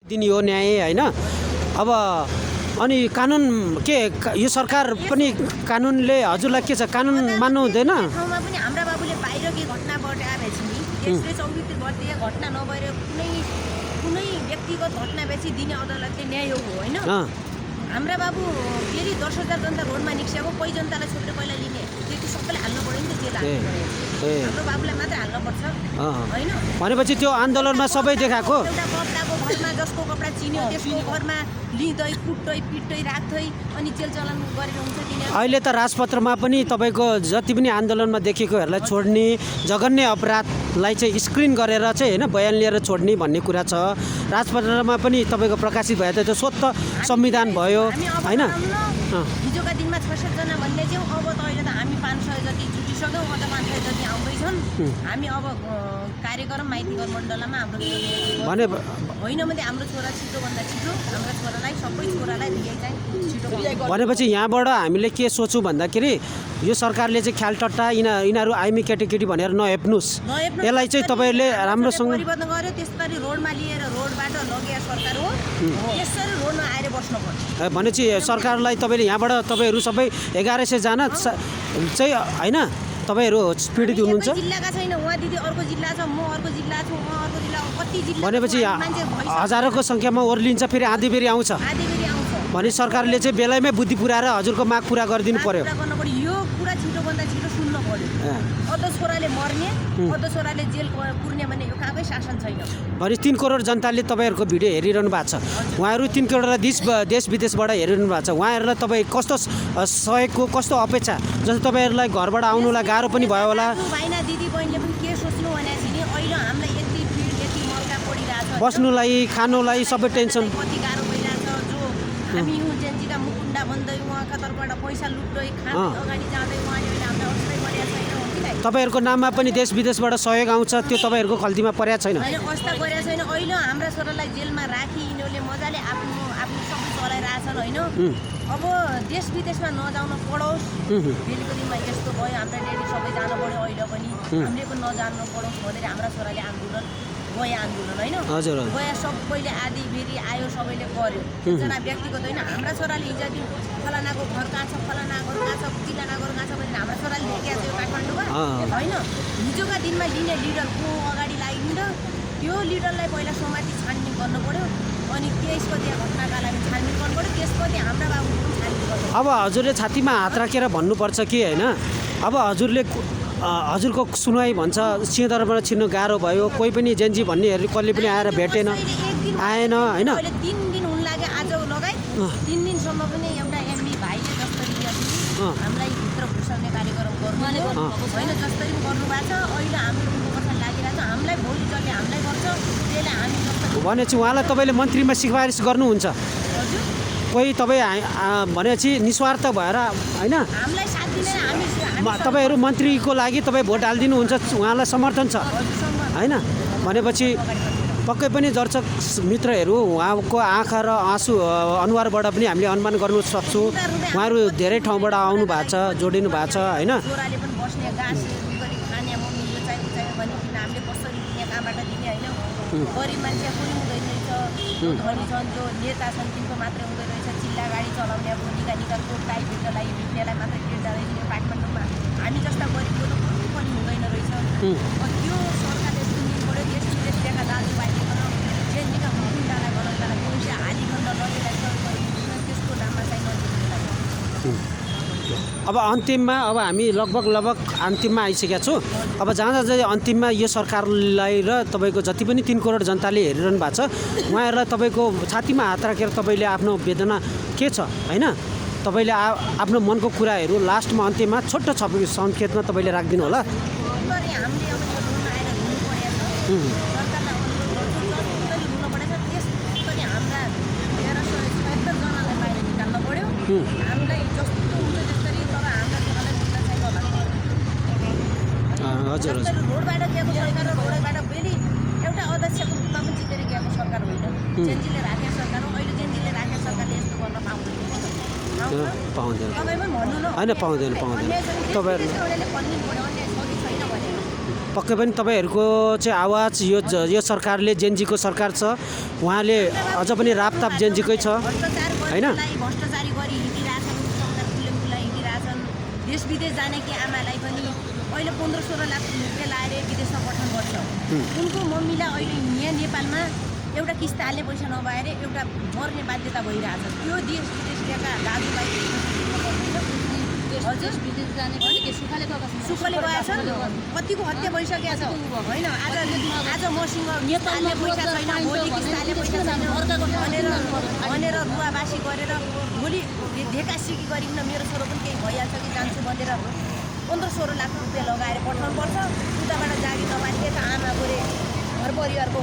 दिने हो न्याय हैन। अब अनि कानुन के यो सरकार पनि कानुनले हजुरलाई के छ, कानुन मान्नु हुँदैन? ठाउँमा पनि हाम्रा बाबुले बाहिर के घटना घटेपछि नि त्यसले 24 वर्षीय घटना नभएर कुनै व्यक्तिगत घटना बेसी दिने अदालतले न्याय हो हैन। हाम्रा बाबु फेरि 10,000 जनता रोडमा निस्केको कोही जनतालाई छोडेर पहिला लिने त्यो सबैले हाल्नु पर्यो नि त। जेल हाम्रो बाबुलाई मात्र हाल्नु पर्छ हैन। भनेपछि त्यो आन्दोलनमा सबै देखाएको एउटा कपडाको घरमा जसको कपडा चिन्यो त्यसको घरमा लिँदै कुट्दै पिट्दै राख्दै अनि जेल चलान गरेर हुन्छ तिनीहरू। अहिले त राजपत्रमा पनि तपाईँको जति पनि आन्दोलनमा देखेकोहरूलाई छोड्ने, जघन्य अपराधलाई चाहिँ स्क्रिन गरेर चाहिँ होइन बयान लिएर छोड्ने भन्ने कुरा छ। राजपत्रमा पनि तपाईँको प्रकाशित भयो त त्यो स्वत संविधान भयो होइन। हिजोका दिनमा 66 जना भन्ने चाहिँ अब त अहिले त हामी 500 जति जुटिसक्यौँ, अझ 500 जति आउँदैछन्। हामी अब कार्यक्रम माइतीघर मण्डलमा हाम्रो भने होइन भने हाम्रो छोरा छिटोभन्दा छिटो हाम्रो छोरालाई सबै छोरालाई बिहे चाहिँ छिटो भनेपछि यहाँबाट हामीले के सोचौँ भन्दाखेरि यो सरकारले चाहिँ ख्यालटट्टा यिनीहरू आइमी केटी भनेर नहेप्नुहोस्, यसलाई चाहिँ तपाईँहरूले राम्रोसँग परिवर्तन गर्यो। त्यसरी रोडमा लिएर रोडबाट लगे सरकार हो, त्यसरी रोडमा आएर बस्नु पर्छ। भनेपछि सरकारलाई तपाईँले यहाँबाट तपाईँहरू सबै 1100 जना चाहिँ होइन तपाईँहरू पीडित हुनुहुन्छ। जिल्लाका छैन उहाँ दिदी अर्को जिल्ला छ, म अर्को जिल्ला छु, उहाँ अर्को जिल्ला, कति जिल्ला भनेपछि हजारौँको सङ्ख्यामा ओर्लिन्छ, फेरि आधीबेरी आउँछ भने सरकारले चाहिँ बेलैमै बुद्धि पुऱ्याएर हजुरको माग पुरा गरिदिनु पर्यो। यो कुरा छिटोभन्दा छिटो सुन्नु पर्यो। अझ छोराले मर्ने, अझ छोराले जेल पुर्ने भन्ने यो कहाँकै शासन छैन। भने 3 करोड जनताले तपाईँहरूको भिडियो हेरिरहनु भएको छ। उहाँहरू 3 करोड देश विदेशबाट हेरिरहनु भएको छ। उहाँहरूलाई तपाईँ कस्तो सहयोगको कस्तो अपेक्षा, जस्तो तपाईँहरूलाई घरबाट आउनुलाई गाह्रो पनि भयो होला। भाइना दिदी बहिनीले पनि के सोच्नु भनेपछि नि अहिले हामीलाई यति भिड यति मर्का परिरहेछ, बस्नुलाई खानुलाई सबै टेन्सन कति गाह्रो भइरहेछ। जो हामी जेन्जीका मुकुन्डा भन्दै उहाँका तर्फबाट पैसा लुट्दै खाँदै अगाडि जाँदै उहाँले हामीलाई अवस्थै गरेको छैन हो कि त। तपाईँहरूको नाममा पनि देश विदेशबाट सहयोग आउँछ, त्यो तपाईँहरूको खल्तीमा परेको छैन? होइन अवस्था गरेको छैन। अहिले हाम्रा छोरालाई जेलमा राखी यिनीहरूले मजाले आफ्नो सबै चलाइरहेछन् होइन। अब देश विदेशमा नजाउन पढोस्, बेलुका दिनमा यस्तो भयो हाम्रा डेली सबै जानु पऱ्यो अहिले पनि हामीले पनि नजानु पढोस् भनेर हाम्रा छोराले आन्दोलन गया आन्दोलन होइन गया सबैले आधी फेरि आयो सबैले गर्यो। एकजना व्यक्तिगत होइन हाम्रा छोराले हिजो दिन फलानाको घर कहाँ छ, फलाना घर कहाँ छ, चिलाना घर कहाँ छ भनेर हाम्रा छोराले लेखेको थियो काठमाडौँमा होइन। हिजोका दिनमा लिने लिडर को अगाडि लागिदिन्छ, त्यो लिडरलाई पहिला समाति छानबिन गर्नु पऱ्यो अनि त्यसपछि घटनाका लागि छानबिन गर्नु पऱ्यो, त्यसपछि हाम्रा बाबुले पनि छानबिन गर्नु। अब हजुरले छातीमा हात राखेर भन्नुपर्छ कि होइन। अब हजुरले हजुरको सुनवाई भन्छ सिंहदरबारबाट छिर्नु गाह्रो भयो, कोही पनि जेन्जी भन्नेहरू कसले पनि आएर भेटेन आएन होइन। 3 दिन हुन लाग्यो आज लगाए 3 दिनसम्म पनि एउटा एमबी भाइले जसरी हामीलाई भित्र घुसाउने कार्यक्रम गर्नु होइन जसरी गर्नुभएको छ। अहिले हाम्रो उनको लागिरहेको छ, हामीलाई भोलि जसले हामीलाई गर्छ त्यसले हामी भनेपछि उहाँलाई तपाईँले मन्त्रीमा सिफारिस गर्नुहुन्छ? कोही तपाईँ भनेपछि निस्वार्थ भएर होइन हामीलाई साथ दिने हामी तपाईँहरू मन्त्रीको लागि तपाईँ भोट हालिदिनुहुन्छ, उहाँलाई समर्थन छ होइन। भनेपछि पक्कै पनि दर्शक मित्रहरू उहाँको आँखा र आँसु अनुहारबाट पनि हामीले अनुमान गर्नु सक्छौँ। उहाँहरू धेरै ठाउँबाट आउनु भएको छ, जोडिनु भएको छ होइन। छोराले पनि बस्ने घाँस खाने मम्मी यो चाहिँ चाहियो भने हामीले कसरी दिने कहाँबाट दिने होइन। गरिब मान्छे पनि हुँदैन रहेछ, जो धनी छन् जो नेता छन् तिनको मात्रै हुँदो रहेछ। चिल्ला गाडी चलाउने अब निका कोट टाइप भेट्नलाई हिँड्नेलाई मात्रै गिर्दा रहेछ यो काठमाडौँमा। हामी जस्ता गरिबको त पनि हुँदैन रहेछ। त्यो सरकारले सुन्नु पऱ्यो। देश विदेशका दाजुभाइले जेन्जीका मुकुन्डालाई बनाउनलाई पैसा हालिखण्ड लगेलाई सहयोग गरिदिनु त्यसको नाममा चाहिँ नदिनु। अब अन्तिममा अब हामी लगभग अन्तिममा आइसकेका छौँ। अब जहाँ अन्तिममा यो सरकारलाई र तपाईँको जति पनि 3 करोड जनताले हेरिरहनु भएको छ उहाँहरूलाई तपाईँको छातीमा हात राखेर तपाईँले आफ्नो वेदना के छ होइन तपाईँले आफ्नो मनको कुराहरू लास्टमा अन्त्यमा छोटो सङ्केतमा तपाईँले राखिदिनु होला। हजुर रोडबाट गएको सरकार र रोडबाट फेरि एउटा अध्यक्षको रूपमा पनि जितेर गएको सरकार होइन। जेन्जीले राखेको सरकार हो। अहिले जेन्जीले राखेको सरकारले यस्तो गर्न पाउँदैन पाउँदैन तपाईँ पनि भन्नु न होइन पाउँदैन तपाईँहरू भन्नु पऱ्यो अन्य छैन भने पक्कै पनि तपाईँहरूको चाहिँ आवाज यो सरकारले जेनजीको सरकार छ उहाँले अझ पनि रापताप जेनजीकै छ भ्रष्टाचार होइन? भ्रष्टाचारी गरी हिँडिरहेछन् सरकार खुल्लै हिँडिरहेछन् देश विदेश जानेकी आमालाई पनि अहिले 15-16 लाख रुपियाँ लाएर विदेशमा पठाउनु पर्छ उनको मम्मीलाई अहिले यहाँ नेपालमा एउटा किस्ता हाल्ने पैसा नभएर एउटा मर्ने बाध्यता भइरहेछ त्यो देश विदेशका दाजुभाइ हजुर विदेश जाने पनि के सुखले गएको छ सुखले गएका छन् कतिको हत्या भइसकेको छ होइन आज मसँग नेपालले पैसा छैन भोलि किस्ताले पैसा छैन भनेर रुवाबासी गरेर भोलि ढेकासिकी गरिकन मेरो छोरो पनि केही भइहाल्छ कि जान्छु भनेर 15-16 लाख रुपियाँ लगाएर पठाउनु पर्छ उताबाट जागिर नपाएर यता आमा बुढे घर परिवारको